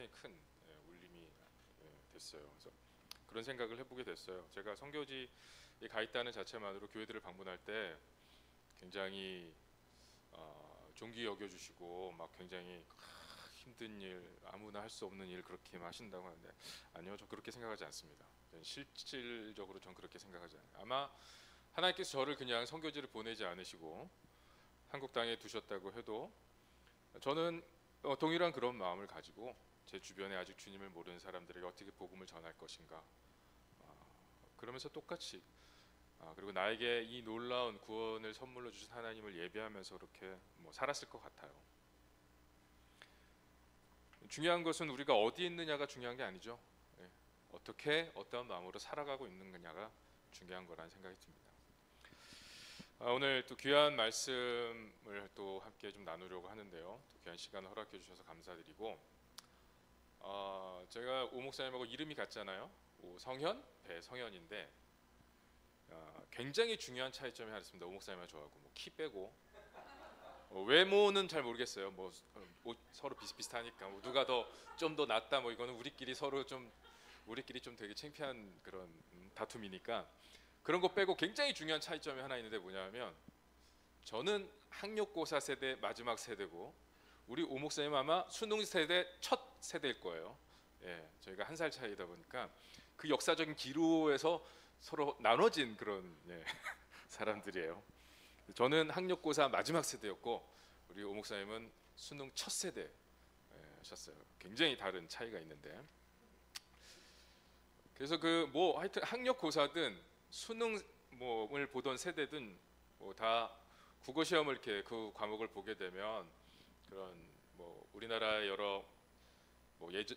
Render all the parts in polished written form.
굉장히 큰 울림이 됐어요. 그래서 그런 생각을 해보게 됐어요. 제가 선교지에 가 있다는 자체만으로 교회들을 방문할 때 굉장히 존귀 여겨주시고 막 굉장히 힘든 일, 아무나 할 수 없는 일 그렇게 하신다고 하는데 아니요, 저 그렇게 생각하지 않습니다. 실질적으로 전 그렇게 생각하지 않아요. 아마 하나님께서 저를 그냥 선교지를 보내지 않으시고 한국 땅에 두셨다고 해도 저는 동일한 그런 마음을 가지고 제 주변에 아직 주님을 모르는 사람들에게 어떻게 복음을 전할 것인가, 그러면서 똑같이 그리고 나에게 이 놀라운 구원을 선물로 주신 하나님을 예배하면서 그렇게 살았을 것 같아요. 중요한 것은 우리가 어디 있느냐가 중요한 게 아니죠. 어떻게 어떠한 마음으로 살아가고 있는 거냐가 중요한 거라는 생각이 듭니다. 오늘 또 귀한 말씀을 또 함께 좀 나누려고 하는데요. 또 귀한 시간을 허락해 주셔서 감사드리고, 제가 오 목사님하고 이름이 같잖아요. 오성현, 배성현인데 굉장히 중요한 차이점이 하나 있습니다. 오 목사님과 저하고 키 빼고 외모는 잘 모르겠어요. 서로 비슷비슷하니까 누가 좀 더 낫다 이거는 우리끼리 좀 되게 창피한 그런 다툼이니까 그런 거 빼고 굉장히 중요한 차이점이 하나 있는데 뭐냐면 저는 학력고사 세대 마지막 세대고 우리 오 목사님 아마 수능 세대 첫 세대일 거예요. 저희가 1살 차이다 보니까 그 역사적인 기로에서 서로 나눠진 그런 사람들이에요. 저는 학력고사 마지막 세대였고 우리 오 목사님은 수능 첫 세대셨어요. 굉장히 다른 차이가 있는데, 그래서 하여튼 학력고사든 수능을 보던 세대든 다 국어 시험을 이렇게 그 과목을 보게 되면 그런 우리나라의 여러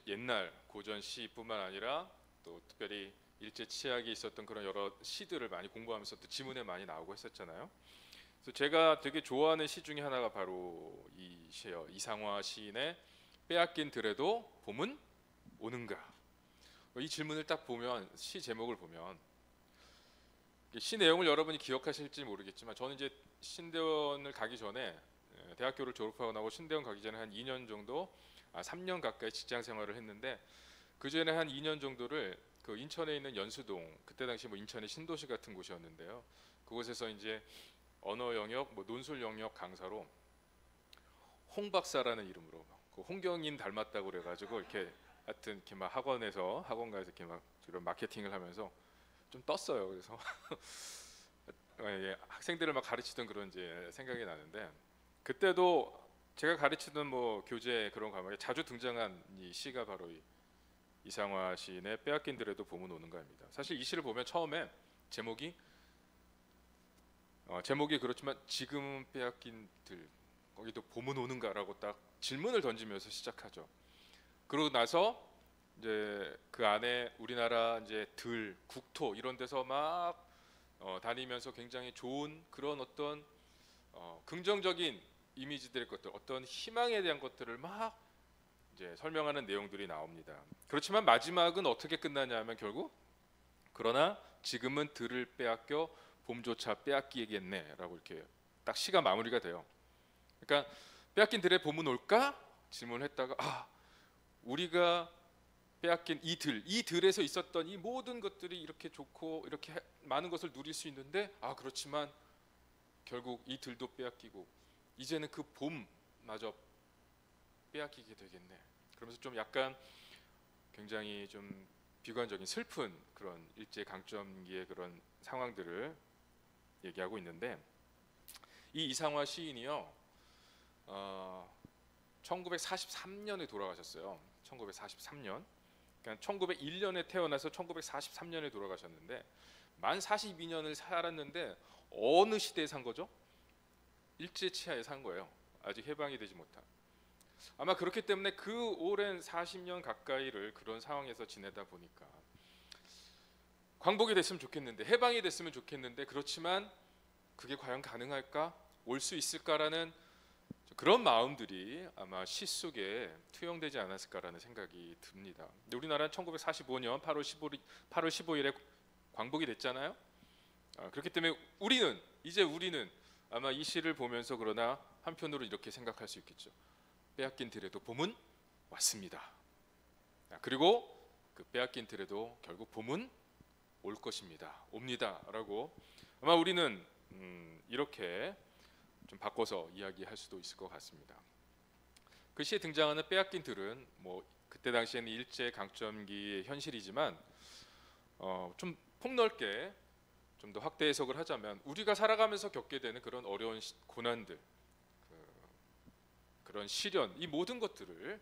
옛날 고전 시뿐만 아니라 또 특별히 일제 치하에 있었던 그런 여러 시들을 많이 공부하면서 또 지문에 많이 나오고 했었잖아요. 그래서 제가 되게 좋아하는 시 중에 하나가 바로 이 시예요. 이상화 시인의 빼앗긴 들에도 봄은 오는가. 이 질문을 딱 보면, 시 제목을 보면, 시 내용을 여러분이 기억하실지 모르겠지만 저는 이제 신대원을 가기 전에, 대학교를 졸업하고 나고 신대원 가기 전에 한 2년 정도, 3년 가까이 직장 생활을 했는데 그 전에 한 2년 정도를 그 인천에 있는 연수동, 그때 당시 인천의 신도시 같은 곳이었는데요. 그곳에서 이제 언어 영역, 논술 영역 강사로 홍 박사라는 이름으로 그 홍경인 닮았다고 그래가지고 이렇게 하여튼 이렇게 막 학원가에서 이렇게 막 이런 마케팅을 하면서 좀 떴어요. 그래서 학생들을 막 가르치던 그런 이제 생각이 나는데, 그때도 제가 가르치던 교재 그런 과목에 자주 등장한 이 시가 바로 이상화 시인의 빼앗긴 들에도 봄은 오는가입니다. 사실 이 시를 보면 처음에 제목이 그렇지만 지금 빼앗긴 들 거기도 봄은 오는가라고 딱 질문을 던지면서 시작하죠. 그러고 나서 이제 그 안에 우리나라 이제 국토 이런 데서 막 다니면서 굉장히 좋은 그런 어떤 긍정적인 이미지들의 것들, 어떤 희망에 대한 것들을 막 이제 설명하는 내용들이 나옵니다. 그렇지만 마지막은 어떻게 끝나냐면 결국 그러나 지금은 들을 빼앗겨 봄조차 빼앗기겠네라고 이렇게 딱 시가 마무리가 돼요. 그러니까 빼앗긴 들에 봄은 올까? 질문을 했다가 우리가 빼앗긴 이 들에서 있었던 이 모든 것들이 이렇게 좋고 이렇게 많은 것을 누릴 수 있는데 그렇지만 결국 이 들도 빼앗기고 이제는 그 봄마저 빼앗기게 되겠네. 그러면서 좀 약간 굉장히 좀 비관적인 슬픈 그런 일제 강점기의 그런 상황들을 얘기하고 있는데, 이 이상화 시인이요 1943년에 돌아가셨어요. 1943년. 그러니까 1901년에 태어나서 1943년에 돌아가셨는데 만 42년을 살았는데 어느 시대에 산 거죠? 일제 치하에 산 거예요. 아직 해방이 되지 못한. 아마 그렇기 때문에 그 오랜 40년 가까이를 그런 상황에서 지내다 보니까 광복이 됐으면 좋겠는데, 해방이 됐으면 좋겠는데, 그렇지만 그게 과연 가능할까? 올 수 있을까라는 그런 마음들이 아마 시 속에 투영되지 않았을까라는 생각이 듭니다. 근데 우리나라는 1945년 8월 15일에 광복이 됐잖아요. 그렇기 때문에 우리는 아마 이 시를 보면서 그러나 한편으로 이렇게 생각할 수 있겠죠. 빼앗긴 들에도 봄은 왔습니다. 그리고 그 빼앗긴 들에도 결국 봄은 올 것입니다. 옵니다라고 아마 우리는 이렇게 좀 바꿔서 이야기할 수도 있을 것 같습니다. 그 시에 등장하는 빼앗긴 들은 뭐 그때 당시에는 일제 강점기의 현실이지만 좀 폭넓게 좀 더 확대 해석을 하자면 우리가 살아가면서 겪게 되는 그런 어려운 고난들, 그런 시련, 이 모든 것들을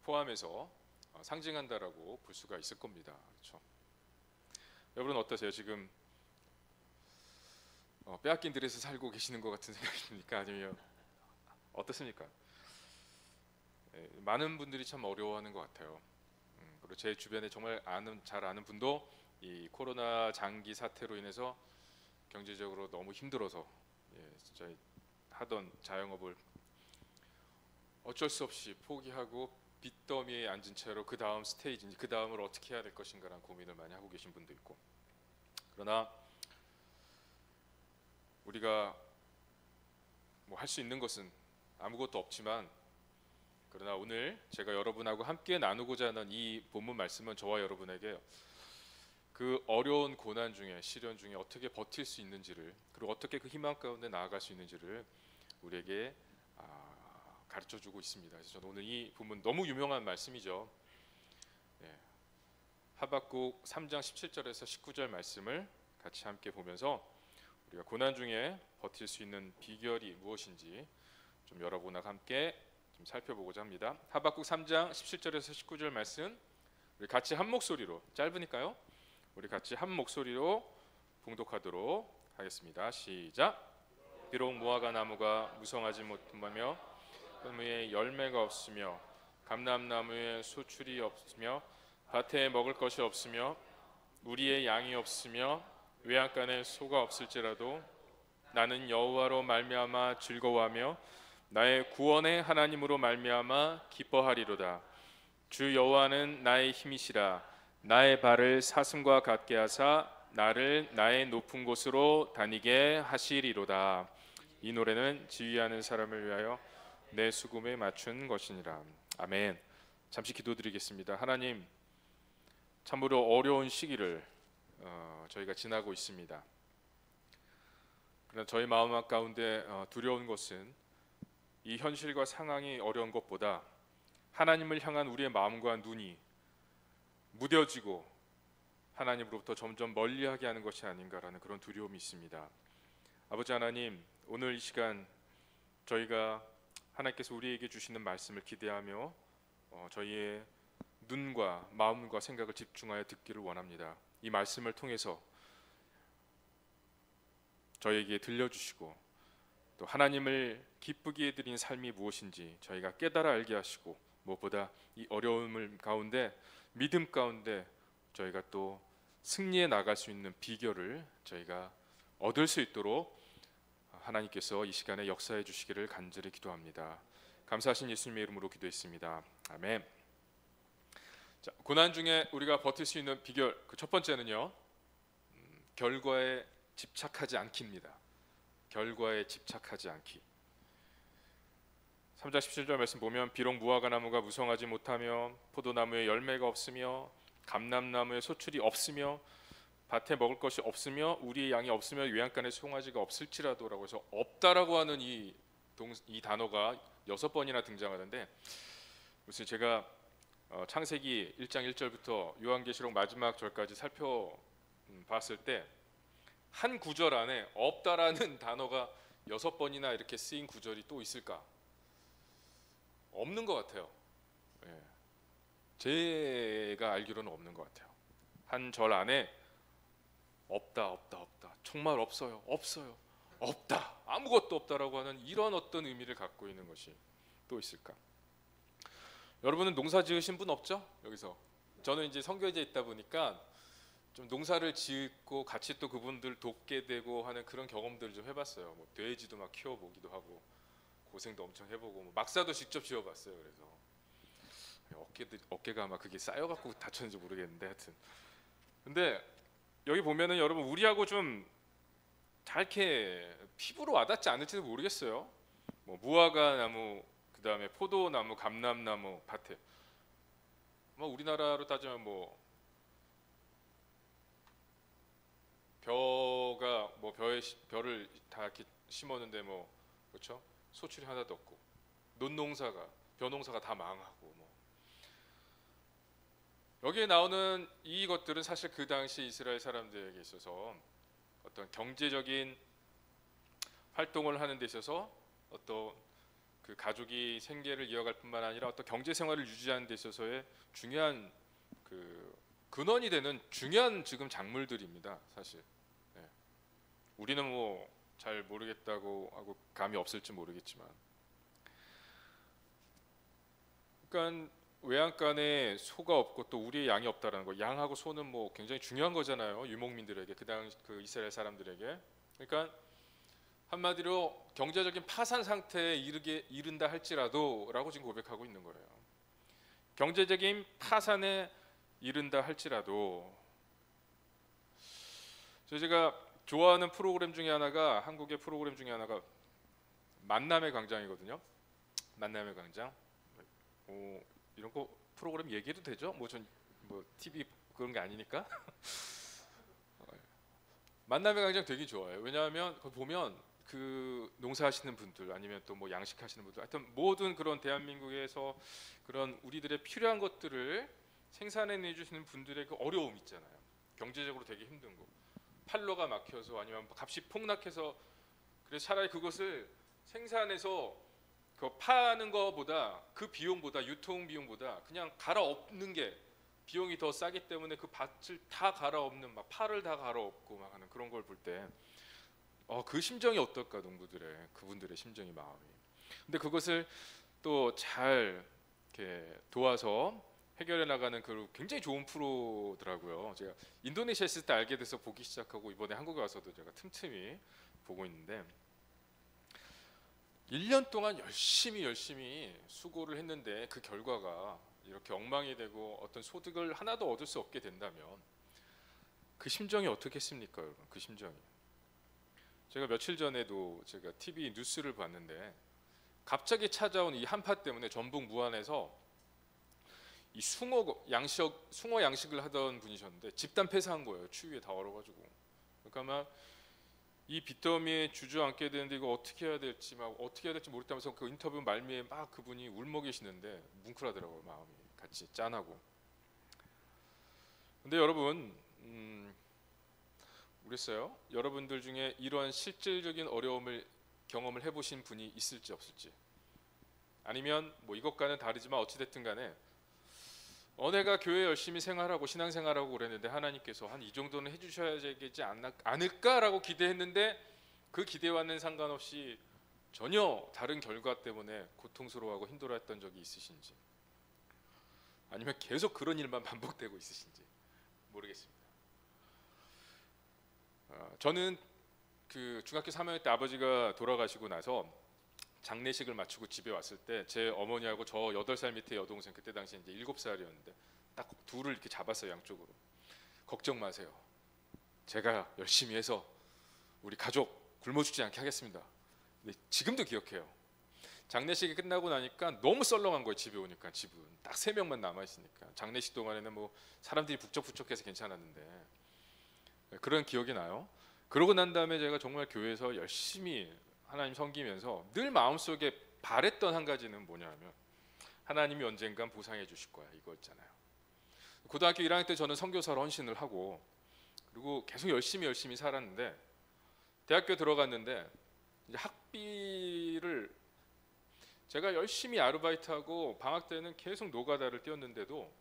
포함해서 상징한다라고 볼 수가 있을 겁니다. 그렇죠? 여러분 어떠세요? 지금 빼앗긴 들에서 살고 계시는 것 같은 생각입니까? 아니면 어떻습니까? 많은 분들이 참 어려워하는 것 같아요. 그리고 제 주변에 정말 잘 아는 분도 이 코로나 장기 사태로 인해서 경제적으로 너무 힘들어서 진짜 하던 자영업을 어쩔 수 없이 포기하고 빚더미에 앉은 채로 그 다음 스테이지, 그 다음을 어떻게 해야 될 것인가라는 고민을 많이 하고 계신 분도 있고, 그러나 우리가 뭐 할 수 있는 것은 아무것도 없지만, 그러나 오늘 제가 여러분하고 함께 나누고자 하는 이 본문 말씀은 저와 여러분에게 그 어려운 고난 중에, 시련 중에 어떻게 버틸 수 있는지를, 그리고 어떻게 그 희망 가운데 나아갈 수 있는지를 우리에게 가르쳐주고 있습니다. 그래서 저는 오늘 이 본문 너무 유명한 말씀이죠. 하박국 3장 17절에서 19절 말씀을 같이 함께 보면서 우리가 고난 중에 버틸 수 있는 비결이 무엇인지 좀 여러분과 함께 좀 살펴보고자 합니다. 하박국 3장 17절에서 19절 말씀 우리 같이 한 목소리로, 짧으니까요, 우리 같이 한 목소리로 봉독하도록 하겠습니다. 시작. 비록 무화과 나무가 무성하지 못하며 나무에 열매가 없으며 감람나무에 소출이 없으며 밭에 먹을 것이 없으며 우리의 양이 없으며 외양간에 소가 없을지라도 나는 여호와로 말미암아 즐거워하며 나의 구원의 하나님으로 말미암아 기뻐하리로다. 주 여호와는 나의 힘이시라. 나의 발을 사슴과 같게 하사 나를 나의 높은 곳으로 다니게 하시리로다. 이 노래는 지휘하는 사람을 위하여 내 수금에 맞춘 것이니라. 아멘. 잠시 기도드리겠습니다. 하나님, 참으로 어려운 시기를 저희가 지나고 있습니다. 그러나 저희 마음 가운데 두려운 것은 이 현실과 상황이 어려운 것보다 하나님을 향한 우리의 마음과 눈이 무뎌지고 하나님으로부터 점점 멀리하게 하는 것이 아닌가라는 그런 두려움이 있습니다. 아버지 하나님, 오늘 이 시간 저희가 하나님께서 우리에게 주시는 말씀을 기대하며 저희의 눈과 마음과 생각을 집중하여 듣기를 원합니다. 이 말씀을 통해서 저에게 들려주시고 또 하나님을 기쁘게 해드린 삶이 무엇인지 저희가 깨달아 알게 하시고, 무엇보다 이 어려움을 가운데 믿음 가운데 저희가 또 승리해 나갈 수 있는 비결을 저희가 얻을 수 있도록 하나님께서 이 시간에 역사해 주시기를 간절히 기도합니다. 감사하신 예수님의 이름으로 기도했습니다. 아멘. 자, 고난 중에 우리가 버틸 수 있는 비결, 그 첫 번째는요, 결과에 집착하지 않기입니다. 결과에 집착하지 않기. 3장 17절 말씀 보면 비록 무화과 나무가 무성하지 못하며 포도나무에 열매가 없으며 감람나무에 소출이 없으며 밭에 먹을 것이 없으며 우리의 양이 없으며 외양간에 송아지가 없을지라도라고 해서 없다라고 하는 이 단어가 6번이나 등장하는데, 무슨 제가 창세기 1장 1절부터 요한계시록 마지막 절까지 살펴봤을 때 한 구절 안에 없다라는 단어가 6번이나 이렇게 쓰인 구절이 또 있을까? 없는 것 같아요. 제가 알기로는 없는 것 같아요. 한 절 안에 없다, 정말 없어요, 없다, 아무것도 없다라고 하는 이런 어떤 의미를 갖고 있는 것이 또 있을까? 여러분은 농사 지으신 분 없죠? 여기서 저는 이제 선교지에 있다 보니까 좀 농사를 짓고 같이 또 그분들 돕게 되고 하는 그런 경험들을 좀 해봤어요. 뭐 돼지도 막 키워보기도 하고 고생도 엄청 해보고 뭐 막사도 직접 지어봤어요. 그래서 어깨가 아마 그게 쌓여갖고 다쳤는지 모르겠는데 하여튼. 근데 여기 보면은 여러분 우리하고 좀 잘 이렇게 피부로 와닿지 않을지도 모르겠어요. 뭐 무화과 나무, 그 다음에 포도나무, 감람나무 밭에 뭐 우리나라로 따지면 뭐 벼가 뭐 벼를 다 이렇게 심었는데 뭐 그렇죠? 소출이 하나도 없고 논농사가 벼 농사가 다 망하고 뭐 여기에 나오는 이것들은 사실 그 당시 이스라엘 사람들에게 있어서 어떤 경제적인 활동을 하는 데 있어서 어떤 그 가족이 생계를 이어갈 뿐만 아니라 어떤 경제 생활을 유지하는 데 있어서의 중요한 그 근원이 되는 중요한 지금 작물들입니다. 사실 우리는 뭐 잘 모르겠다고 하고 감이 없을지 모르겠지만, 그러니까 외양간에 소가 없고 또 우리의 양이 없다라는 거, 양하고 소는 뭐 굉장히 중요한 거잖아요. 유목민들에게, 그 당시 그 이스라엘 사람들에게. 그러니까 한마디로 경제적인 파산 상태에 이른다 할지라도라고 지금 고백하고 있는 거예요. 경제적인 파산에 이른다 할지라도. 제가 좋아하는 프로그램 중에 하나가, 한국의 프로그램 중에 하나가 만남의 광장이거든요. 만남의 광장. 이런 거 프로그램 얘기해도 되죠? 뭐 전 뭐 TV 그런 게 아니니까. 만남의 광장 되게 좋아요. 왜냐하면 거기 보면 그 농사하시는 분들 아니면 또 뭐 양식하시는 분들, 하여튼 모든 그런 대한민국에서 그런 우리들의 필요한 것들을 생산해 주시는 분들의 그 어려움 있잖아요. 경제적으로 되게 힘든 거, 판로가 막혀서 아니면 값이 폭락해서, 그래서 차라리 그것을 생산해서 그 파는 거보다, 그 비용보다, 유통 비용보다 그냥 갈아엎는 게 비용이 더 싸기 때문에 그 밭을 다 갈아엎는, 막 파를 다 갈아엎고 막 하는 그런 걸 볼 때 그 심정이 어떨까, 농부들의, 그분들의 심정이, 마음이. 근데 그것을 또 잘 이렇게 도와서 해결해 나가는 그 굉장히 좋은 프로더라고요. 제가 인도네시아 있을 때 알게 돼서 보기 시작하고 이번에 한국에 와서도 제가 틈틈이 보고 있는데, 1년 동안 열심히 수고를 했는데 그 결과가 이렇게 엉망이 되고 어떤 소득을 하나도 얻을 수 없게 된다면 그 심정이 어떻겠습니까, 여러분? 그 심정이. 제가 며칠 전에도 제가 TV 뉴스를 봤는데 갑자기 찾아온 이 한파 때문에 전북 무안에서 이 숭어 양식을 하던 분이셨는데 집단 폐사한 거예요. 추위에 다 얼어가지고. 그러니까 막 이 빚더미에 주저앉게 되는데 이거 어떻게 해야 될지 모르겠다면서 그 인터뷰 말미에 막 그분이 울먹이시는데 뭉클하더라고요, 마음이 같이 짠하고. 근데 여러분, 모르겠어요. 여러분들 중에 이러한 실질적인 어려움을 경험을 해보신 분이 있을지 없을지, 아니면 뭐 이것과는 다르지만 어찌됐든 간에 내가 교회 열심히 생활하고 신앙생활하고 그랬는데 하나님께서 한 이 정도는 해주셔야 되지 않을까라고 기대했는데 그 기대와는 상관없이 전혀 다른 결과 때문에 고통스러워하고 힘들어했던 적이 있으신지, 아니면 계속 그런 일만 반복되고 있으신지 모르겠습니다. 저는 그 중학교 3학년 때 아버지가 돌아가시고 나서 장례식을 마치고 집에 왔을 때 제 어머니하고 저 8살 밑에 여동생, 그때 당시 이제 7살이었는데 딱 둘을 이렇게 잡았어요, 양쪽으로. 걱정 마세요. 제가 열심히 해서 우리 가족 굶어 죽지 않게 하겠습니다. 근데 지금도 기억해요. 장례식이 끝나고 나니까 너무 썰렁한 거예요. 집에 오니까 집은 딱 3명만 남아 있으니까. 장례식 동안에는 뭐 사람들이 북적북적해서 괜찮았는데 그런 기억이 나요. 그러고 난 다음에 제가 정말 교회에서 열심히 하나님 섬기면서 늘 마음속에 바랬던 한 가지는 뭐냐면, 하나님이 언젠간 보상해 주실 거야, 이거였잖아요. 고등학교 1학년 때 저는 선교사로 헌신을 하고 그리고 계속 열심히 살았는데, 대학교 들어갔는데 이제 학비를 제가 열심히 아르바이트하고 방학 때는 계속 노가다를 뛰었는데도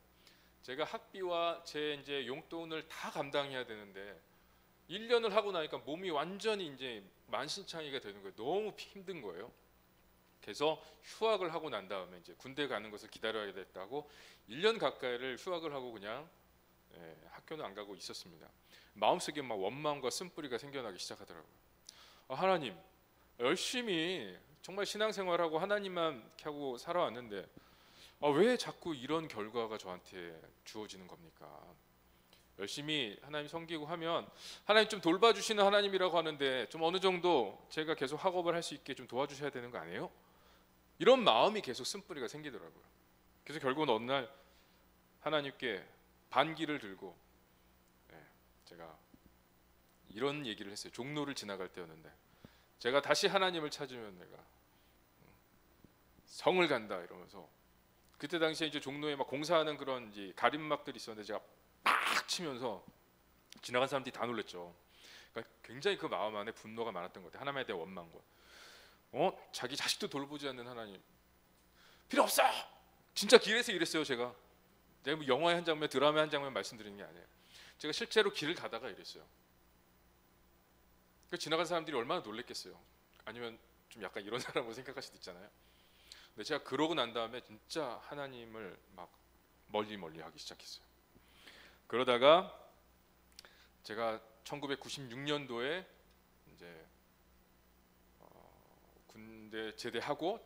제가 학비와 제 이제 용돈을 다 감당해야 되는데 1년을 하고 나니까 몸이 완전히 이제 만신창이가 되는 거예요. 너무 힘든 거예요. 그래서 휴학을 하고 난 다음에 이제 군대 가는 것을 기다려야 됐다고 1년 가까이를 휴학을 하고 그냥 학교는 안 가고 있었습니다. 마음속에 막 원망과 쓴뿌리가 생겨나기 시작하더라고요. 하나님, 열심히 정말 신앙생활하고 하나님만 이렇게 하고 살아왔는데 왜 자꾸 이런 결과가 저한테 주어지는 겁니까? 열심히 하나님 섬기고 하면 하나님 좀 돌봐주시는 하나님이라고 하는데 좀 어느 정도 제가 계속 학업을 할 수 있게 좀 도와주셔야 되는 거 아니에요? 이런 마음이 계속 쓴뿌리가 생기더라고요. 그래서 결국은 어느 날 하나님께 반기를 들고, 제가 이런 얘기를 했어요. 종로를 지나갈 때였는데, 제가 다시 하나님을 찾으면 내가 성을 간다 이러면서, 그때 당시에 이제 종로에 막 공사하는 그런 이제 가림막들이 있었는데 제가 팍 치면서 지나간 사람들이 다 놀랬죠. 그러니까 굉장히 그 마음 안에 분노가 많았던 것 같아요. 하나님에 대한 원망과, 자기 자식도 돌보지 않는 하나님, 필요 없어. 진짜 길에서 이랬어요. 제가 뭐 영화의 한 장면, 드라마의 한 장면 말씀드리는 게 아니에요. 제가 실제로 길을 가다가 이랬어요. 그 지나간 사람들이 얼마나 놀랬겠어요. 아니면 좀 약간 이런 사람으로 생각할 수도 있잖아요. 근데 제가 그러고 난 다음에 진짜 하나님을 막 멀리 하기 시작했어요. 그러다가 제가 1996년도에 이제 군대 제대하고,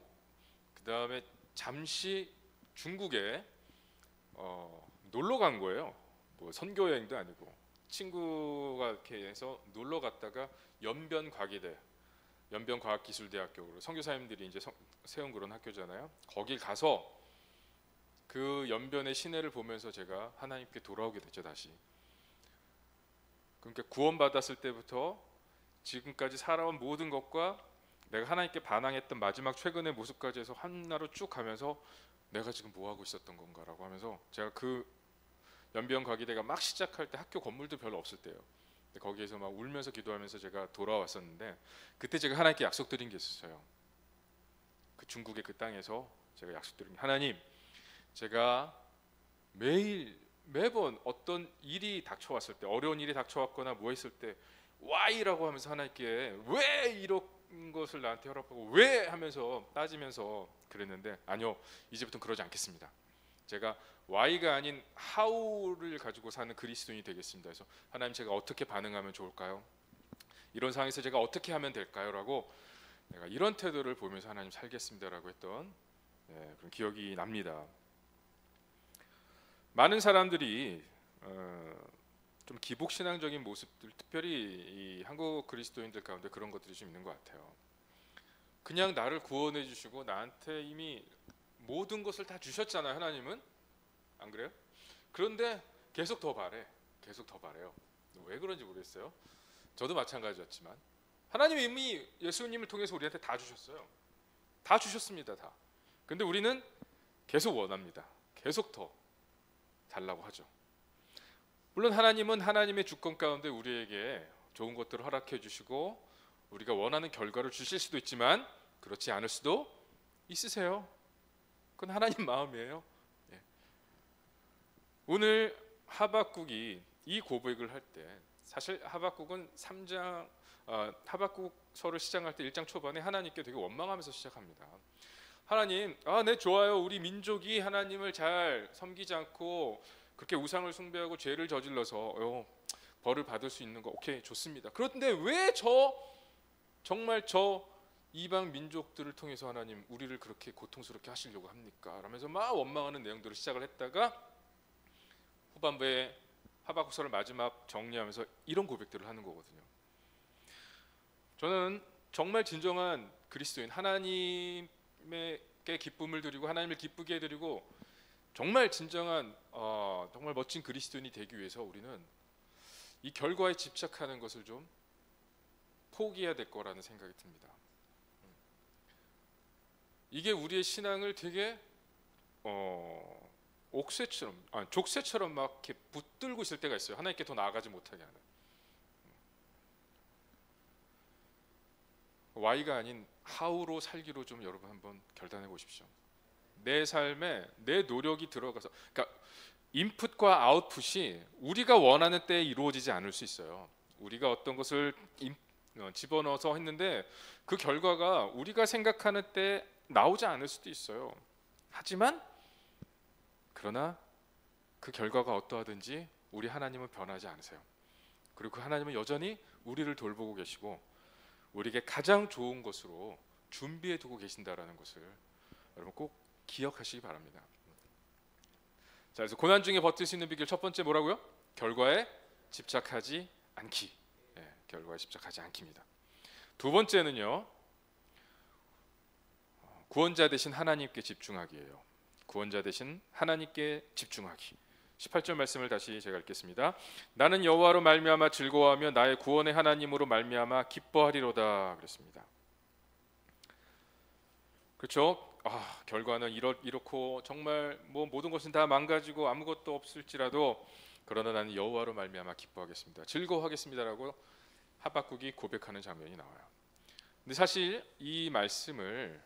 그 다음에 잠시 중국에 놀러 간 거예요. 뭐 선교 여행도 아니고 친구가 이렇게 해서 놀러 갔다가 연변과학기술대학교, 선교사님들이 이제 세운 그런 학교잖아요. 거길 가서 그 연변의 시내를 보면서 제가 하나님께 돌아오게 됐죠. 다시. 그러니까 구원받았을 때부터 지금까지 살아온 모든 것과 내가 하나님께 반항했던 마지막 최근의 모습까지 해서 하나로 쭉 가면서 내가 지금 뭐 하고 있었던 건가라고 하면서, 제가 그 연변과기대가 막 시작할 때 학교 건물도 별로 없을 때예요. 거기에서 막 울면서 기도하면서 제가 돌아왔었는데, 그때 제가 하나님께 약속드린 게 있었어요. 그 중국의 그 땅에서 제가 약속드린 게, 하나님, 제가 매번 어떤 일이 닥쳐왔을 때, 어려운 일이 닥쳐왔거나 뭐 했을 때 Why라고 하면서 하나님께 왜 이런 것을 나한테 허락하고 왜 하면서 따지면서 그랬는데, 아니요, 이제부터는 그러지 않겠습니다. 제가 Why가 아닌 How를 가지고 사는 그리스도인이 되겠습니다. 그래서 하나님, 제가 어떻게 반응하면 좋을까요? 이런 상황에서 제가 어떻게 하면 될까요? 라고 내가 이런 태도를 보면서 하나님 살겠습니다라고 했던 그런 기억이 납니다. 많은 사람들이 좀 기복신앙적인 모습들, 특별히 이 한국 그리스도인들 가운데 그런 것들이 좀 있는 것 같아요. 그냥 나를 구원해 주시고 나한테 이미 모든 것을 다 주셨잖아요. 하나님은, 안 그래요? 그런데 계속 더 바래, 계속 더 바래요. 왜 그런지 모르겠어요. 저도 마찬가지였지만 하나님이 이미 예수님을 통해서 우리한테 다 주셨어요. 다 주셨습니다. 다. 근데 우리는 계속 원합니다. 계속 더 달라고 하죠. 물론 하나님은 하나님의 주권 가운데 우리에게 좋은 것들을 허락해 주시고 우리가 원하는 결과를 주실 수도 있지만 그렇지 않을 수도 있으세요. 그건 하나님 마음이에요. 오늘 하박국이 이 고백을 할 때, 사실 하박국은 3장 하박국서를 시작할 때 1장 초반에 하나님께 되게 원망하면서 시작합니다. 하나님, 네, 좋아요. 우리 민족이 하나님을 잘 섬기지 않고 그렇게 우상을 숭배하고 죄를 저질러서 벌을 받을 수 있는 거 오케이, 좋습니다. 그런데 왜 정말 저 이방 민족들을 통해서 하나님 우리를 그렇게 고통스럽게 하시려고 합니까? 라면서 막 원망하는 내용들을 시작을 했다가 후반부에 하박국서를 마지막 정리하면서 이런 고백들을 하는 거거든요. 저는 정말 진정한 그리스도인, 하나님께 기쁨을 드리고 하나님을 기쁘게 해드리고 정말 진정한 정말 멋진 그리스도인이 되기 위해서 우리는 이 결과에 집착하는 것을 좀 포기해야 될 거라는 생각이 듭니다. 이게 우리의 신앙을 되게 족쇄처럼 막 이렇게 붙들고 있을 때가 있어요. 하나님께 더 나아가지 못하게 하는. Y가 아닌 How로 살기로 좀 여러분 한번 결단해 보십시오. 내 삶에 내 노력이 들어가서, 그러니까 인풋과 아웃풋이 우리가 원하는 때에 이루어지지 않을 수 있어요. 우리가 어떤 것을 집어넣어서 했는데 그 결과가 우리가 생각하는 때 나오지 않을 수도 있어요. 하지만 그러나 그 결과가 어떠하든지 우리 하나님은 변하지 않으세요. 그리고 그 하나님은 여전히 우리를 돌보고 계시고 우리에게 가장 좋은 것으로 준비해 두고 계신다라는 것을 여러분 꼭 기억하시기 바랍니다. 자, 그래서 고난 중에 버틸 수 있는 비결 첫 번째 뭐라고요? 결과에 집착하지 않기. 결과에 집착하지 않기입니다. 두 번째는요, 구원자 되신 하나님께 집중하기예요. 구원자 되신 하나님께 집중하기. 18절 말씀을 다시 제가 읽겠습니다. 나는 여호와로 말미암아 즐거워하며 나의 구원의 하나님으로 말미암아 기뻐하리로다 그랬습니다. 그렇죠? 결과는 이렇고 정말 뭐 모든 것은 다 망가지고 아무것도 없을지라도 그러나 나는 여호와로 말미암아 기뻐하겠습니다. 즐거워하겠습니다라고 하박국이 고백하는 장면이 나와요. 근데 사실 이 말씀을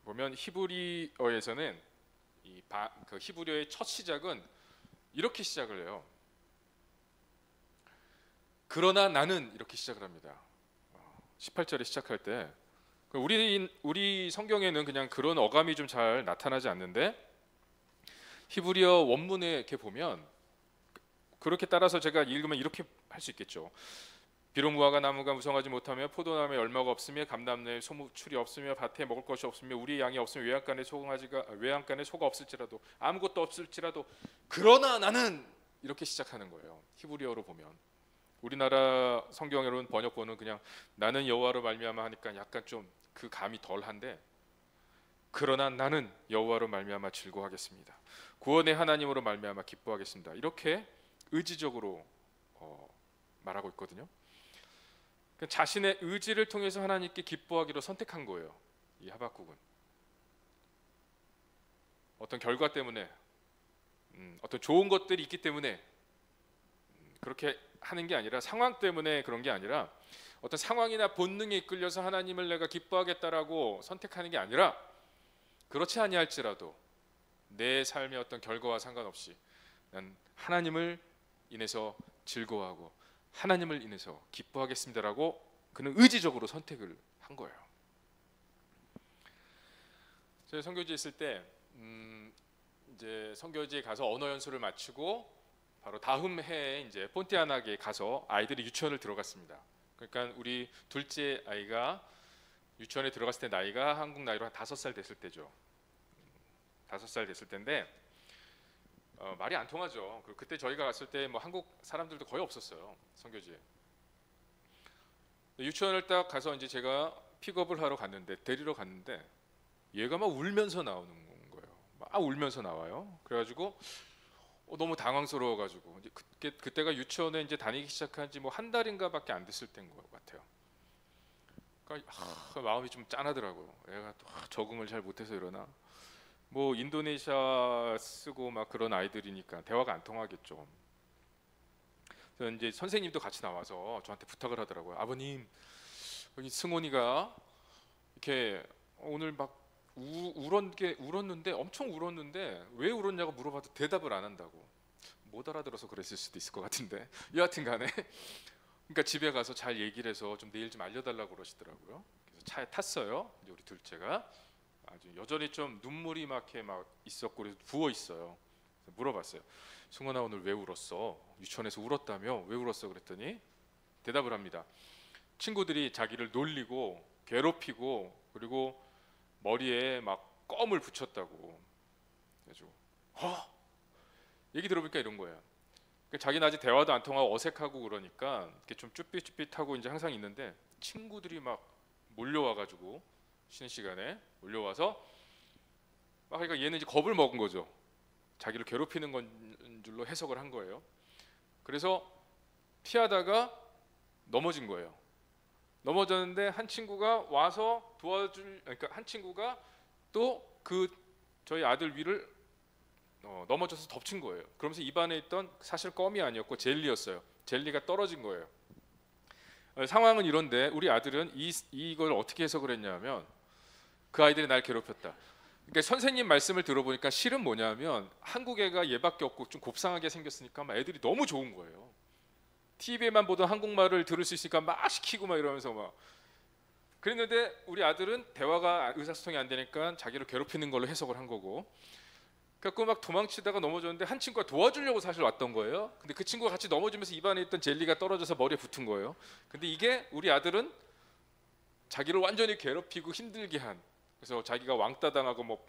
보면 히브리어에서는 그 히브리어의 첫 시작은 이렇게 시작을 해요. 그러나 나는 이렇게 시작을 합니다. 18절에 시작할 때 우리 성경에는 그냥 그런 어감이 좀 잘 나타나지 않는데 히브리어 원문에 이렇게 보면 그렇게 따라서 제가 읽으면 이렇게 할 수 있겠죠. 비록 무화과 나무가 무성하지 못하며 포도나무에 열매가 없으며 감람나무에 소출이 없으며 밭에 먹을 것이 없으며 우리의 양이 없으며 외양간에 소가 없을지라도 아무것도 없을지라도 그러나 나는 이렇게 시작하는 거예요. 히브리어로 보면 우리나라 성경으로는 번역본은 그냥 나는 여호와로 말미암아 하니까 약간 좀 그 감이 덜한데 그러나 나는 여호와로 말미암아 즐거워하겠습니다. 구원의 하나님으로 말미암아 기뻐하겠습니다. 이렇게 의지적으로 말하고 있거든요. 자신의 의지를 통해서 하나님께 기뻐하기로 선택한 거예요. 이 하박국은 어떤 결과 때문에 어떤 좋은 것들이 있기 때문에 그렇게 하는 게 아니라 상황 때문에 그런 게 아니라 어떤 상황이나 본능에 이끌려서 하나님을 내가 기뻐하겠다라고 선택하는 게 아니라 그렇지 아니할지라도 내 삶의 어떤 결과와 상관없이 난 하나님을 인해서 즐거워하고 하나님을 인해서 기뻐하겠습니다라고 그는 의지적으로 선택을 한 거예요. 제가 선교지에 있을 때 이제 선교지에 가서 언어 연수를 마치고 바로 다음 해에 이제 폰티아나에 가서 아이들이 유치원을 들어갔습니다. 그러니까 우리 둘째 아이가 유치원에 들어갔을 때 나이가 한국 나이로 한 5살 됐을 때죠. 5살 됐을 때인데 말이 안 통하죠. 그때 저희가 갔을 때 뭐 한국 사람들도 거의 없었어요. 선교지에. 유치원을 딱 가서 이제 제가 픽업을 하러 갔는데 데리러 갔는데 얘가 막 울면서 나오는 거예요. 막 울면서 나와요. 그래가지고 너무 당황스러워가지고 이제 그때가 유치원에 이제 다니기 시작한 지 뭐 한 달인가밖에 안 됐을 때인 것 같아요. 그러니까 마음이 좀 짠하더라고요. 얘가 또 적응을 잘 못해서 이러나. 뭐 인도네시아 쓰고 막 그런 아이들이니까 대화가 안 통하겠죠. 그래서 이제 선생님도 같이 나와서 저한테 부탁을 하더라고요. 아버님, 여기 승원이가 이렇게 오늘 막 울었는데 엄청 울었는데 왜 울었냐고 물어봐도 대답을 안 한다고. 못 알아들어서 그랬을 수도 있을 것 같은데 여하튼간에 그러니까 집에 가서 잘 얘기를 해서 좀 내일 좀 알려달라고 그러시더라고요. 그래서 차에 탔어요. 이제 우리 둘째가 아주 여전히 좀 눈물이 막 있었고 그래서 부어 있어요. 그래서 물어봤어요. 승원아 오늘 왜 울었어? 유치원에서 울었다며? 왜 울었어? 그랬더니 대답을 합니다. 친구들이 자기를 놀리고 괴롭히고 그리고 머리에 막 껌을 붙였다고. 그래가지고 얘기 들어보니까 이런 거예요. 자기는 아직 대화도 안 통하고 어색하고 그러니까 이렇게 좀 쭈삣쭈삣하고 이제 항상 있는데 친구들이 막 몰려와가지고 쉬는 시간에 몰려와서 막 그러니까 얘는 이제 겁을 먹은 거죠. 자기를 괴롭히는 건 줄로 해석을 한 거예요. 그래서 피하다가 넘어진 거예요. 넘어졌는데 한 친구가 와서 그러니까 한 친구가 또 저희 아들 위를 넘어져서 덮친 거예요. 그러면서 입안에 있던 사실 껌이 아니었고 젤리였어요. 젤리가 떨어진 거예요. 상황은 이런데 우리 아들은 이걸 어떻게 해석을 했냐면 그 아이들이 날 괴롭혔다. 그러니까 선생님 말씀을 들어보니까 실은 뭐냐면 한국 애가 얘밖에 없고 좀 곱상하게 생겼으니까 막 애들이 너무 좋은 거예요. TV에만 보던 한국말을 들을 수 있으니까 막 시키고 막 이러면서 막 그랬는데 우리 아들은 대화가 의사소통이 안 되니까 자기를 괴롭히는 걸로 해석을 한 거고 그래서 막 도망치다가 넘어졌는데 한 친구가 도와주려고 사실 왔던 거예요. 근데 그 친구가 같이 넘어지면서 입안에 있던 젤리가 떨어져서 머리에 붙은 거예요. 근데 이게 우리 아들은 자기를 완전히 괴롭히고 힘들게 한 그래서 자기가 왕따 당하고 뭐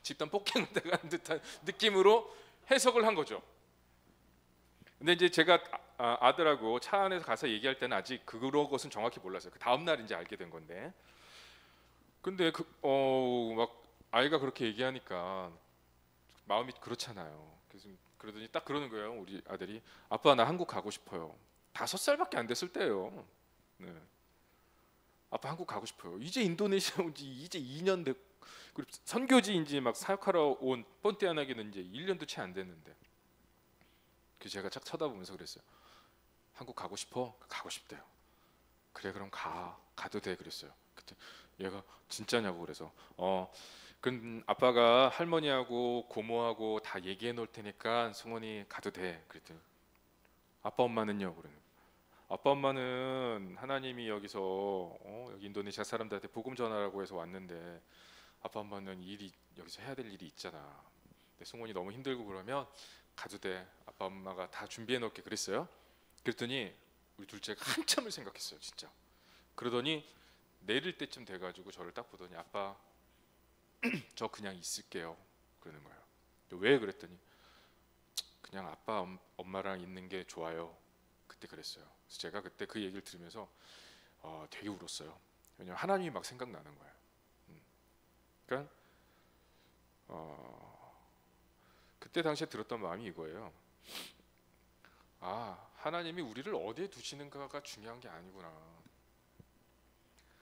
집단 폭행을 당한 듯한 느낌으로 해석을 한 거죠. 근데 이제 제가 아들하고 차 안에서 가서 얘기할 때는 아직 그런 것은 정확히 몰랐어요. 그 다음 날 이제 알게 된 건데. 근데 막 아이가 그렇게 얘기하니까 마음이 그렇잖아요. 그래서 그러더니 딱 그러는 거예요. 우리 아들이 아빠 나 한국 가고 싶어요. 5살밖에 안 됐을 때예요. 네. 아빠 한국 가고 싶어요. 이제 인도네시아 온 지 이제 2년 됐고 그리고 선교지인지 막 사역하러 온 폰티아나기는 이제 1년도 채 안 됐는데 그 제가 chắc 쳐다보면서 그랬어요. 한국 가고 싶어? 가고 싶대요. 그래 그럼 가도 돼 그랬어요. 그때 얘가 진짜냐고 그래서 그럼 아빠가 할머니하고 고모하고 다 얘기해 놓을 테니까 승원이 가도 돼 그랬더니 아빠 엄마는요 그러는 거예요. 아빠 엄마는 하나님이 여기서 여기 인도네시아 사람들한테 복음 전하라고 해서 왔는데 아빠 엄마는 일이 여기서 해야 될 일이 있잖아. 근데 승원이 너무 힘들고 그러면 가도 돼. 아빠 엄마가 다 준비해 놓을게 그랬어요. 그랬더니 우리 둘째가 한참을 생각했어요 진짜. 그러더니 내릴 때쯤 돼가지고 저를 딱 보더니 아빠 저 그냥 있을게요 그러는 거예요. 왜 그랬더니 그냥 아빠 엄마랑 있는 게 좋아요 그때 그랬어요. 그래서 제가 그때 그 얘기를 들으면서 되게 울었어요. 왜냐면 하나님이 막 생각나는 거예요. 그러니까 그때 당시에 들었던 마음이 이거예요. 하나님이 우리를 어디에 두시는가가 중요한 게 아니구나.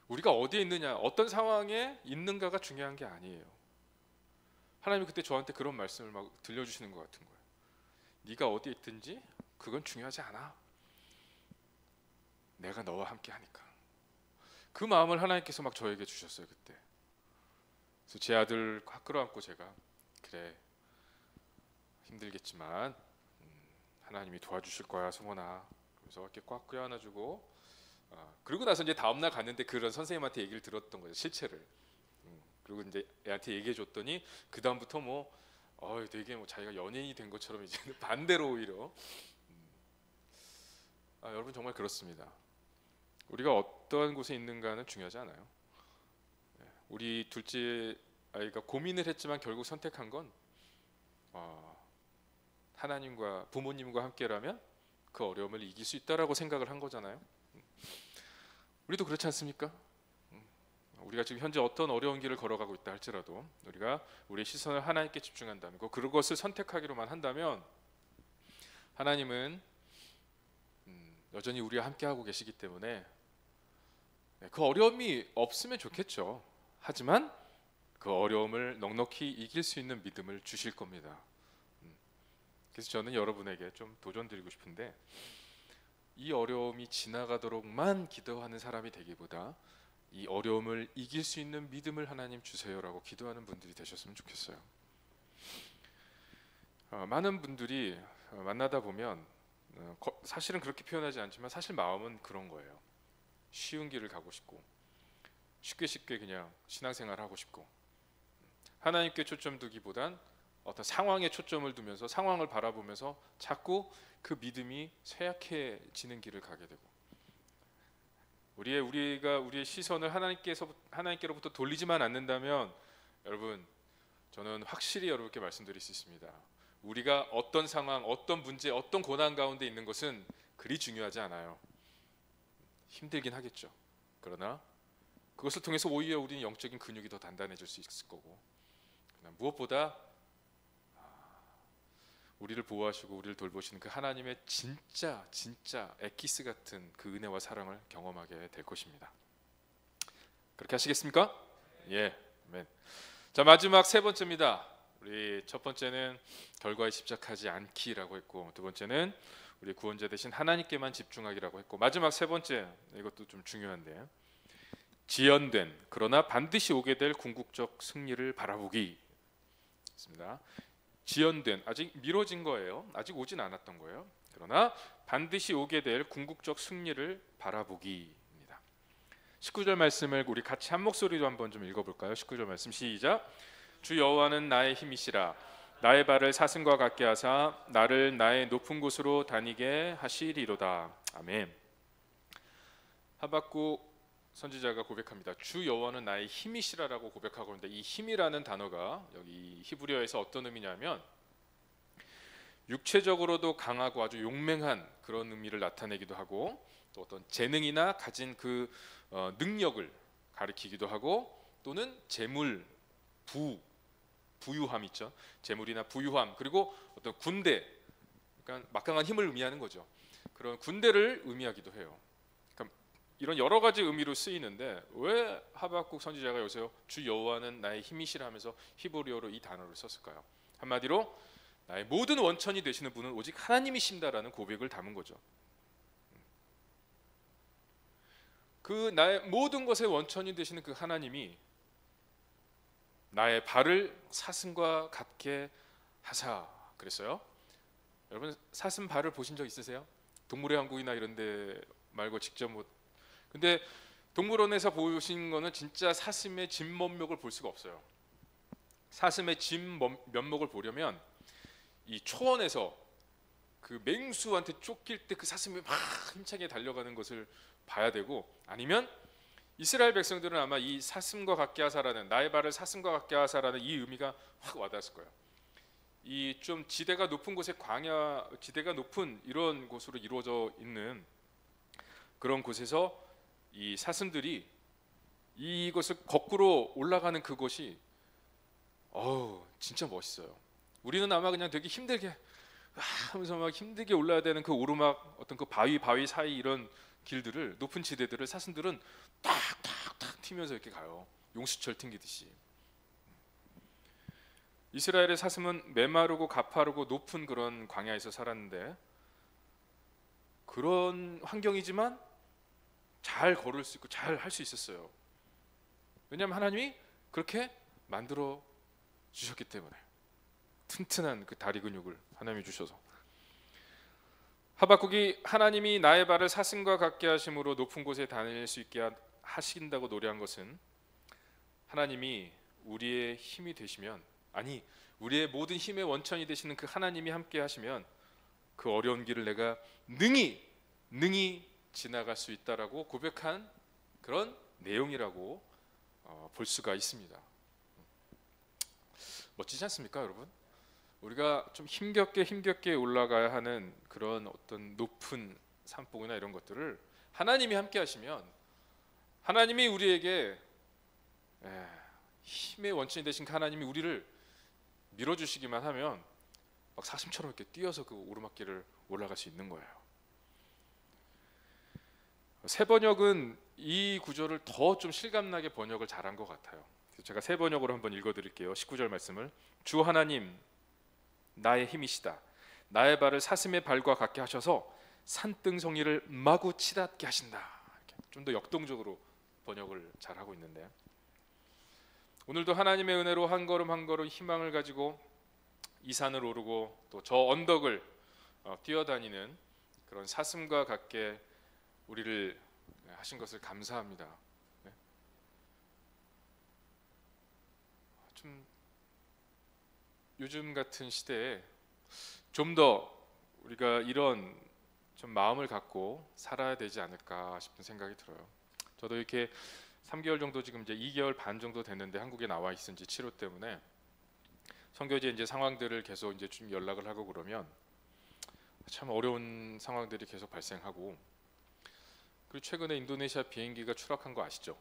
우리가 어디에 있느냐, 어떤 상황에 있는가가 중요한 게 아니에요. 하나님이 그때 저한테 그런 말씀을 막 들려주시는 것 같은 거예요. 네가 어디에 있든지 그건 중요하지 않아. 내가 너와 함께 하니까. 그 마음을 하나님께서 막 저에게 주셨어요 그때. 그래서 제 아들 확 끌어안고 제가 그래 힘들겠지만 하나님이 도와주실 거야 승원아. 그래서 이렇게 꽉 껴안아주고 그리고 나서 이제 다음 날 갔는데 그런 선생님한테 얘기를 들었던 거죠 실체를. 그리고 이제 애한테 얘기해 줬더니 그 다음부터 뭐 되게 뭐 자기가 연예인이 된 것처럼 이제 반대로 오히려 여러분 정말 그렇습니다. 우리가 어떠한 곳에 있는가는 중요하지 않아요. 우리 둘째 아이가 고민을 했지만 결국 선택한 건 하나님과 부모님과 함께라면 그 어려움을 이길 수 있다라고 생각을 한 거잖아요. 우리도 그렇지 않습니까? 우리가 지금 현재 어떤 어려운 길을 걸어가고 있다 할지라도 우리가 우리의 시선을 하나님께 집중한다면 그것을 선택하기로만 한다면 하나님은 여전히 우리와 함께하고 계시기 때문에 그 어려움이 없으면 좋겠죠. 하지만 그 어려움을 넉넉히 이길 수 있는 믿음을 주실 겁니다. 그래서 저는 여러분에게 좀 도전드리고 싶은데 이 어려움이 지나가도록만 기도하는 사람이 되기보다 이 어려움을 이길 수 있는 믿음을 하나님 주세요라고 기도하는 분들이 되셨으면 좋겠어요. 많은 분들이 만나다 보면 사실은 그렇게 표현하지 않지만 사실 마음은 그런 거예요. 쉬운 길을 가고 싶고 쉽게 그냥 신앙생활 하고 싶고 하나님께 초점 두기보단 어떤 상황에 초점을 두면서 상황을 바라보면서 자꾸 그 믿음이 쇠약해지는 길을 가게 되고 우리가 우리의 시선을 하나님께로부터 돌리지만 않는다면 여러분 저는 확실히 여러분께 말씀드릴 수 있습니다. 우리가 어떤 상황, 어떤 문제, 어떤 고난 가운데 있는 것은 그리 중요하지 않아요. 힘들긴 하겠죠. 그러나 그것을 통해서 오히려 우리는 영적인 근육이 더 단단해질 수 있을 거고 무엇보다 우리를 보호하시고 우리를 돌보시는 그 하나님의 진짜 엑기스 같은 그 은혜와 사랑을 경험하게 될 것입니다. 그렇게 하시겠습니까? 예, 아멘. 자 마지막 세 번째입니다. 우리 첫 번째는 결과에 집착하지 않기라고 했고 두 번째는 우리 구원자 되신 하나님께만 집중하기라고 했고 마지막 세 번째 이것도 좀 중요한데 지연된 그러나 반드시 오게 될 궁극적 승리를 바라보기 있습니다. 지연된 아직 미뤄진 거예요. 아직 오진 않았던 거예요. 그러나 반드시 오게 될 궁극적 승리를 바라보기입니다. 19절 말씀을 우리 같이 한 목소리로 한번 좀 읽어볼까요? 19절 말씀 시작. 주 여호와는 나의 힘이시라 나의 발을 사슴과 같게 하사 나를 나의 높은 곳으로 다니게 하시리로다. 아멘. 하박국 선지자가 고백합니다. 주 여호와는 나의 힘이시라라고 고백하고 있는데 이 힘이라는 단어가 여기 히브리어에서 어떤 의미냐면 육체적으로도 강하고 아주 용맹한 그런 의미를 나타내기도 하고 또 어떤 재능이나 가진 그 능력을 가리키기도 하고 또는 재물 부유함 있죠. 재물이나 부유함, 그리고 어떤 군대, 그러니까 막강한 힘을 의미하는 거죠. 그런 군대를 의미하기도 해요. 그러니까 이런 여러 가지 의미로 쓰이는데 왜 하박국 선지자가 여기서 주 여호와는 나의 힘이시라 하면서 히브리어로 이 단어를 썼을까요? 한마디로 나의 모든 원천이 되시는 분은 오직 하나님이신다라는 고백을 담은 거죠. 그 나의 모든 것의 원천이 되시는 그 하나님이 나의 발을 사슴과 같게 하사 그랬어요. 여러분 사슴 발을 보신 적 있으세요? 동물의 왕국이나 이런 데 말고 직접 못. 근데 동물원에서 보신 거는 진짜 사슴의 진면목을 볼 수가 없어요. 사슴의 진면목을 보려면 이 초원에서 그 맹수한테 쫓길 때 그 사슴이 막 힘차게 달려가는 것을 봐야 되고, 아니면 이스라엘 백성들은 아마 이 사슴과 같게 하사라는, 나의 발을 사슴과 같게 하사라는 이 의미가 확 와닿았을 거예요. 이 좀 지대가 높은 곳에 광야, 지대가 높은 이런 곳으로 이루어져 있는 그런 곳에서 이 사슴들이 이것을 거꾸로 올라가는 그곳이 진짜 멋있어요. 우리는 아마 그냥 되게 힘들게 하면서 막 힘들게 올라야 되는 그 오르막, 어떤 그 바위 사이 이런 길들을, 높은 지대들을 사슴들은 탁탁탁 튀면서 이렇게 가요. 용수철 튕기듯이. 이스라엘의 사슴은 메마르고 가파르고 높은 그런 광야에서 살았는데, 그런 환경이지만 잘 걸을 수 있고 잘 할 수 있었어요. 왜냐하면 하나님이 그렇게 만들어 주셨기 때문에. 튼튼한 그 다리 근육을 하나님이 주셔서. 하박국이 하나님이 나의 발을 사슴과 같게 하심으로 높은 곳에 다닐 수 있게 하신다고 노래한 것은, 하나님이 우리의 힘이 되시면, 아니 우리의 모든 힘의 원천이 되시는 그 하나님이 함께 하시면 그 어려운 길을 내가 능히 지나갈 수 있다라고 고백한 그런 내용이라고 볼 수가 있습니다. 멋지지 않습니까, 여러분? 우리가 좀 힘겹게 올라가야 하는 그런 어떤 높은 산봉이나 이런 것들을 하나님이 함께 하시면, 하나님이 우리에게 힘의 원천이 되신 그 하나님이 우리를 밀어주시기만 하면 막 사슴처럼 이렇게 뛰어서 그 오르막길을 올라갈 수 있는 거예요. 새 번역은 이 구절을 더 좀 실감나게 번역을 잘한 것 같아요. 제가 새 번역으로 한번 읽어드릴게요. 19절 말씀을. 주 하나님 나의 힘이시다. 나의 발을 사슴의 발과 같게 하셔서 산등성이를 마구 치닫게 하신다. 좀 더 역동적으로 번역을 잘하고 있는데, 오늘도 하나님의 은혜로 한 걸음 한 걸음 희망을 가지고 이 산을 오르고 또 저 언덕을 뛰어다니는 그런 사슴과 같게 우리를 하신 것을 감사합니다. 좀 요즘 같은 시대에 좀 더 우리가 이런 좀 마음을 갖고 살아야 되지 않을까 싶은 생각이 들어요. 저도 이렇게 3개월 정도, 지금 이제 2개월 반 정도 됐는데 한국에 나와 있은 지 치료 때문에 선교지 이제 상황들을 계속 이제 좀 연락을 하고 그러면 참 어려운 상황들이 계속 발생하고, 그리고 최근에 인도네시아 비행기가 추락한 거 아시죠?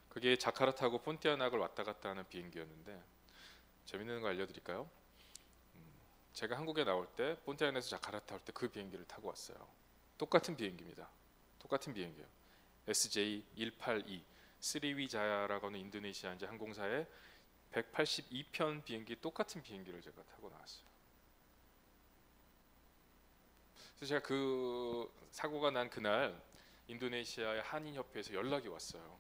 그게 자카르타하고 폰티아나크를 왔다 갔다 하는 비행기였는데, 재밌는 거 알려드릴까요? 제가 한국에 나올 때 폰티아나에서 자카르타 올 때 그 비행기를 타고 왔어요. 똑같은 비행기입니다. 똑같은 비행기예요. SJ182 스리위자야라고 하는 인도네시아 이제 항공사의 182편 비행기, 똑같은 비행기를 제가 타고 나왔어요. 그래서 제가 그 사고가 난 그날 인도네시아의 한인협회에서 연락이 왔어요.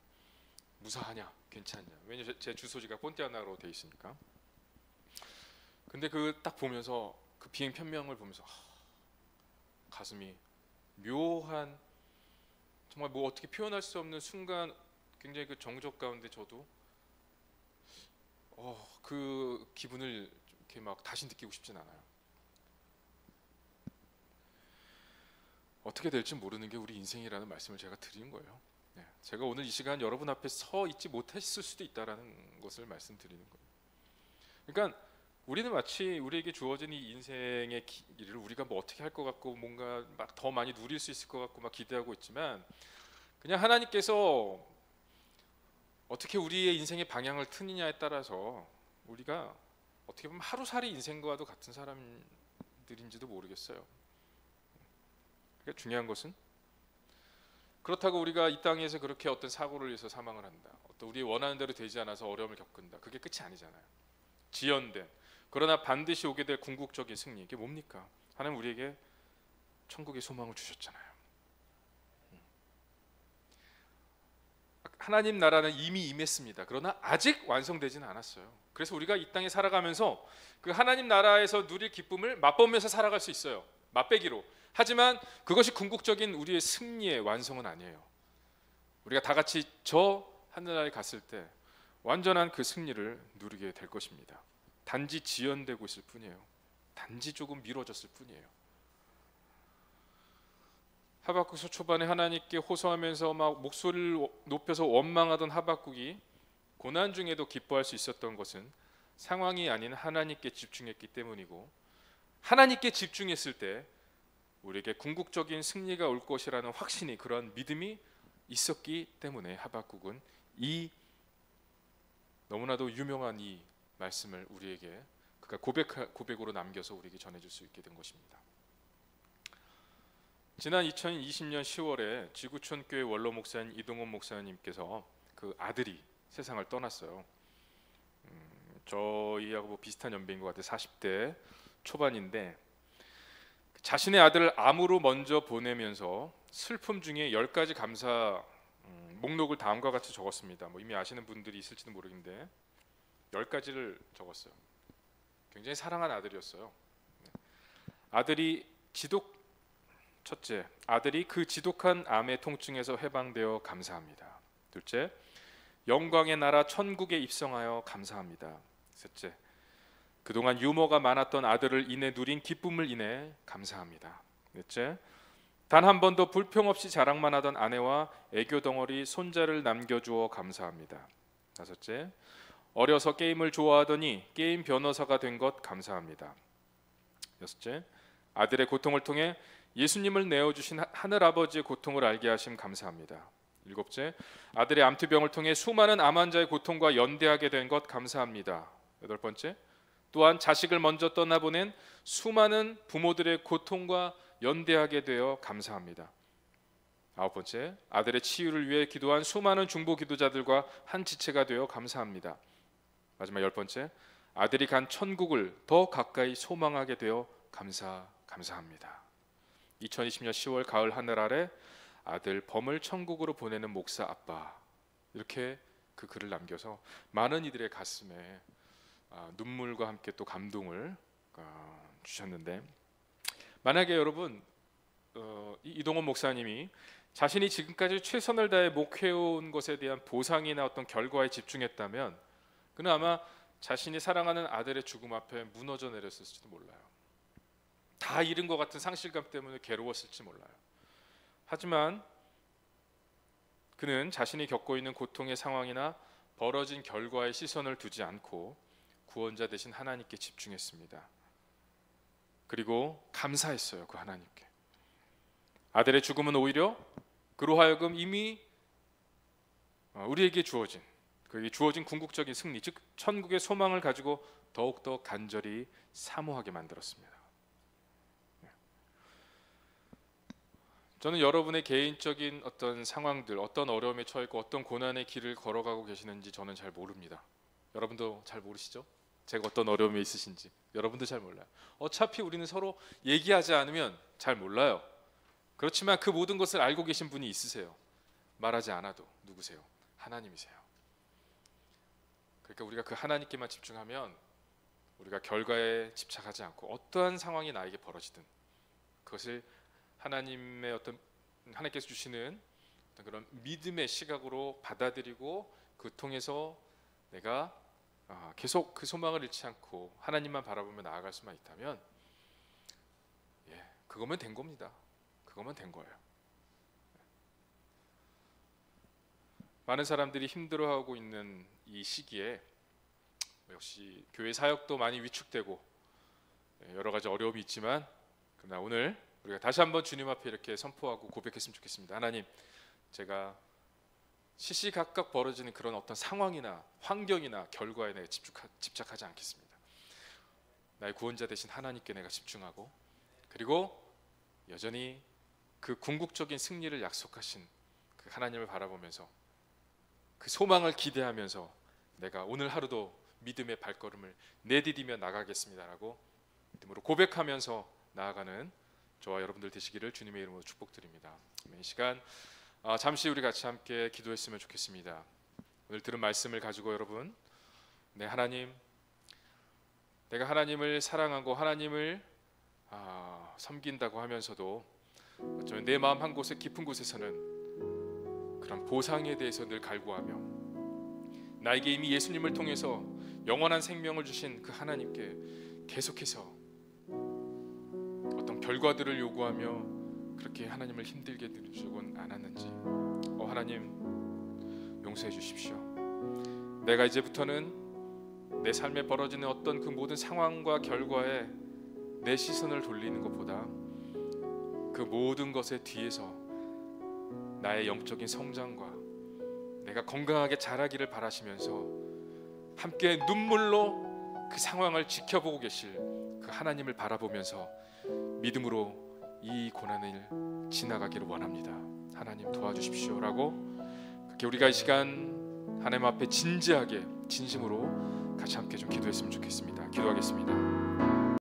무사하냐, 괜찮냐. 왜냐면 제 주소지가 폰티아나로 돼 있으니까. 근데 그 딱 보면서, 그 비행 편명을 보면서 가슴이 묘한, 정말 뭐 어떻게 표현할 수 없는 순간, 굉장히 그 정적 가운데 저도 그 기분을 이렇게 막 다시 느끼고 싶진 않아요. 어떻게 될지 모르는 게 우리 인생이라는 말씀을 제가 드리는 거예요. 제가 오늘 이 시간 여러분 앞에 서 있지 못했을 수도 있다라는 것을 말씀드리는 거예요. 그러니까 우리는 마치 우리에게 주어진 이 인생의 길을 우리가 뭐 어떻게 할 것 같고 뭔가 막 더 많이 누릴 수 있을 것 같고 막 기대하고 있지만, 그냥 하나님께서 어떻게 우리의 인생의 방향을 트느냐에 따라서 우리가 어떻게 보면 하루살이 인생과도 같은 사람들인지도 모르겠어요. 그러니까 중요한 것은 그렇다고 우리가 이 땅에서 그렇게 어떤 사고를 해서 사망을 한다, 어떤 우리 원하는 대로 되지 않아서 어려움을 겪는다, 그게 끝이 아니잖아요. 지연된, 그러나 반드시 오게 될 궁극적인 승리, 이게 뭡니까? 하나님 우리에게 천국의 소망을 주셨잖아요. 하나님 나라는 이미 임했습니다. 그러나 아직 완성되지는 않았어요. 그래서 우리가 이 땅에 살아가면서 그 하나님 나라에서 누릴 기쁨을 맛보면서 살아갈 수 있어요. 맛배기로. 하지만 그것이 궁극적인 우리의 승리의 완성은 아니에요. 우리가 다 같이 저 하늘나라에 갔을 때 완전한 그 승리를 누리게 될 것입니다. 단지 지연되고 있을 뿐이에요. 단지 조금 미뤄졌을 뿐이에요. 하박국서 초반에 하나님께 호소하면서 막 목소리를 높여서 원망하던 하박국이 고난 중에도 기뻐할 수 있었던 것은 상황이 아닌 하나님께 집중했기 때문이고, 하나님께 집중했을 때 우리에게 궁극적인 승리가 올 것이라는 확신이, 그런 믿음이 있었기 때문에 하박국은 이 너무나도 유명한 이 말씀을 우리에게 그가 고백으로 남겨서 우리에게 전해줄 수 있게 된 것입니다. 지난 2020년 10월에 지구촌 교회 원로 목사인 이동원 목사님께서 그 아들이 세상을 떠났어요. 저희하고 뭐 비슷한 연배인 것 같아요. 40대 초반인데 자신의 아들을 암으로 먼저 보내면서 슬픔 중에 10가지 감사 목록을 다음과 같이 적었습니다. 뭐 이미 아시는 분들이 있을지도 모르겠는데 10가지를 적었어요. 굉장히 사랑하는 아들이었어요. 첫째, 아들이 그 지독한 암의 통증에서 해방되어 감사합니다. 둘째, 영광의 나라 천국에 입성하여 감사합니다. 셋째, 그동안 유머가 많았던 아들을 인해 누린 기쁨을 인해 감사합니다. 넷째, 단 한 번도 불평 없이 자랑만 하던 아내와 애교 덩어리 손자를 남겨주어 감사합니다. 다섯째, 어려서 게임을 좋아하더니 게임 변호사가 된 것 감사합니다. 여섯째, 아들의 고통을 통해 예수님을 내어주신 하늘아버지의 고통을 알게 하심 감사합니다. 일곱째, 아들의 암투병을 통해 수많은 암 환자의 고통과 연대하게 된 것 감사합니다. 여덟 번째, 또한 자식을 먼저 떠나보낸 수많은 부모들의 고통과 연대하게 되어 감사합니다. 아홉 번째, 아들의 치유를 위해 기도한 수많은 중보 기도자들과 한 지체가 되어 감사합니다. 마지막 열 번째, 아들이 간 천국을 더 가까이 소망하게 되어 감사합니다. 2020년 10월 가을 하늘 아래 아들 범을 천국으로 보내는 목사 아빠, 이렇게 그 글을 남겨서 많은 이들의 가슴에 눈물과 함께 또 감동을 주셨는데, 만약에 여러분 이동원 목사님이 자신이 지금까지 최선을 다해 목회해온 것에 대한 보상이나 어떤 결과에 집중했다면 그는 아마 자신이 사랑하는 아들의 죽음 앞에 무너져 내렸을지도 몰라요. 다 잃은 것 같은 상실감 때문에 괴로웠을지 몰라요. 하지만 그는 자신이 겪고 있는 고통의 상황이나 벌어진 결과에 시선을 두지 않고 구원자 되신 하나님께 집중했습니다. 그리고 감사했어요. 그 하나님께. 아들의 죽음은 오히려 그로 하여금 이미 우리에게 주어진 궁극적인 승리, 즉 천국의 소망을 가지고 더욱더 간절히 사모하게 만들었습니다. 저는 여러분의 개인적인 어떤 상황들, 어떤 어려움에 처했고 어떤 고난의 길을 걸어가고 계시는지 저는 잘 모릅니다. 여러분도 잘 모르시죠? 제가 어떤 어려움에 있으신지 여러분도 잘 몰라요. 어차피 우리는 서로 얘기하지 않으면 잘 몰라요. 그렇지만 그 모든 것을 알고 계신 분이 있으세요. 말하지 않아도. 누구세요? 하나님이세요. 그러니까 우리가 그 하나님께만 집중하면 우리가 결과에 집착하지 않고 어떠한 상황이 나에게 벌어지든 그것을 하나님께서 주시는 어떤 그런 믿음의 시각으로 받아들이고 그 통해서 내가 계속 그 소망을 잃지 않고 하나님만 바라보며 나아갈 수만 있다면 그거면 된 겁니다. 그거면 된 거예요. 많은 사람들이 힘들어하고 있는 이 시기에 역시 교회 사역도 많이 위축되고 여러 가지 어려움이 있지만, 그러나 오늘 우리가 다시 한번 주님 앞에 이렇게 선포하고 고백했으면 좋겠습니다. 하나님, 제가 시시각각 벌어지는 그런 어떤 상황이나 환경이나 결과에 내가 집착하지 않겠습니다. 나의 구원자 되신 하나님께 내가 집중하고, 그리고 여전히 그 궁극적인 승리를 약속하신 그 하나님을 바라보면서 그 소망을 기대하면서 내가 오늘 하루도 믿음의 발걸음을 내디디며 나가겠습니다라고 믿음으로 고백하면서 나아가는 저와 여러분들 되시기를 주님의 이름으로 축복드립니다. 이 시간 잠시 우리 같이 함께 기도했으면 좋겠습니다. 오늘 들은 말씀을 가지고 여러분, 네, 하나님, 내가 하나님을 사랑하고 하나님을 섬긴다고 하면서도 어쩌면 내 마음 한 곳에 깊은 곳에서는 그런 보상에 대해서 늘 갈구하며 나에게 이미 예수님을 통해서 영원한 생명을 주신 그 하나님께 계속해서 어떤 결과들을 요구하며 그렇게 하나님을 힘들게 드리곤 않았는지 하나님 용서해 주십시오. 내가 이제부터는 내 삶에 벌어지는 어떤 그 모든 상황과 결과에 내 시선을 돌리는 것보다 그 모든 것의 뒤에서 나의 영적인 성장과 내가 건강하게 자라기를 바라시면서 함께 눈물로 그 상황을 지켜보고 계실 그 하나님을 바라보면서 믿음으로 이 고난을 지나가기를 원합니다. 하나님 도와주십시오라고 그렇게 우리가 이 시간 하나님 앞에 진지하게 진심으로 같이 함께 좀 기도했으면 좋겠습니다. 기도하겠습니다.